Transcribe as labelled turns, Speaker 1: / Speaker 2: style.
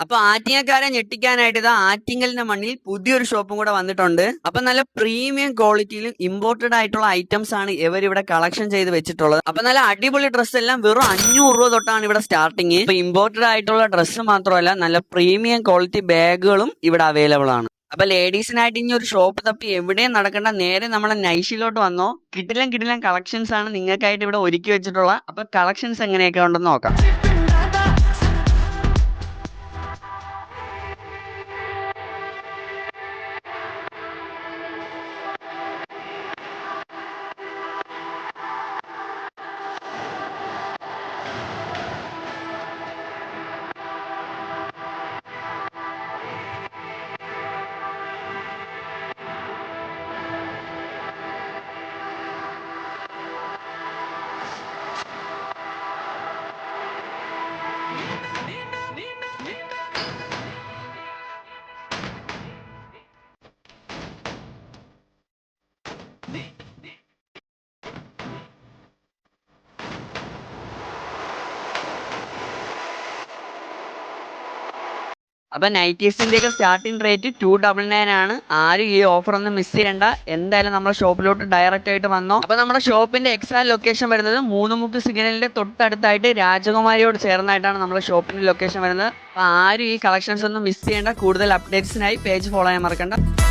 Speaker 1: അപ്പൊ ആറ്റിങ്ങക്കാരെ ഞെട്ടിക്കാനായിട്ട് ഇതാ ആറ്റിങ്ങലിന്റെ മണ്ണിൽ പുതിയൊരു ഷോപ്പും കൂടെ വന്നിട്ടുണ്ട്. അപ്പൊ നല്ല പ്രീമിയം ക്വാളിറ്റിയിലും ഇമ്പോർട്ടഡ് ആയിട്ടുള്ള ഐറ്റംസ് ആണ് ഇവർ ഇവിടെ കളക്ഷൻ ചെയ്ത് വെച്ചിട്ടുള്ളത്. അപ്പൊ നല്ല അടിപൊളി ഡ്രസ്സ് എല്ലാം വെറും 500 രൂപ തൊട്ടാണ് ഇവിടെ സ്റ്റാർട്ടിങ്. ഇപ്പൊ ഇമ്പോർട്ടഡ് ആയിട്ടുള്ള ഡ്രസ്സ് മാത്രമല്ല, നല്ല പ്രീമിയം ക്വാളിറ്റി ബാഗുകളും ഇവിടെ അവൈലബിൾ ആണ്. അപ്പൊ ലേഡീസിനായിട്ട് ഇനി ഒരു ഷോപ്പ് തപ്പി എവിടെയും നടക്കേണ്ട, നേരെ നമ്മളെ നൈഷിലോട്ട് വന്നോ. കിടിലം കിടിലം കളക്ഷൻസ് ആണ് നിങ്ങൾക്കായിട്ട് ഇവിടെ ഒരുക്കി വെച്ചിട്ടുള്ള. അപ്പൊ കളക്ഷൻസ് എങ്ങനെയൊക്കെ ഉണ്ടെന്ന് നോക്കാം. അപ്പൊ നൈറ്റീസിന്റെ ഒക്കെ സ്റ്റാർട്ടിംഗ് റേറ്റ് 299 ആണ്. ആരും ഈ ഓഫർ ഒന്നും മിസ് ചെയ്യണ്ട. എന്തായാലും നമ്മുടെ ഷോപ്പിലോട്ട് ഡയറക്റ്റ് ആയിട്ട് വന്നോ. അപ്പൊ നമ്മുടെ ഷോപ്പിന്റെ എക്സാക്ട് ലൊക്കേഷൻ വരുന്നത് മൂന്നുമുക്ക് സിഗ്നലിന്റെ തൊട്ടടുത്തായിട്ട് രാജകുമാരിയോട് ചേർന്നായിട്ടാണ് നമ്മുടെ ഷോപ്പിന്റെ ലൊക്കേഷൻ വരുന്നത്. അപ്പൊ ആരും ഈ കളക്ഷൻസ് ഒന്നും മിസ് ചെയ്യേണ്ട. കൂടുതൽ അപ്ഡേറ്റ്സിനായി പേജ് ഫോളോ ചെയ്യാൻ മറക്കണ്ട.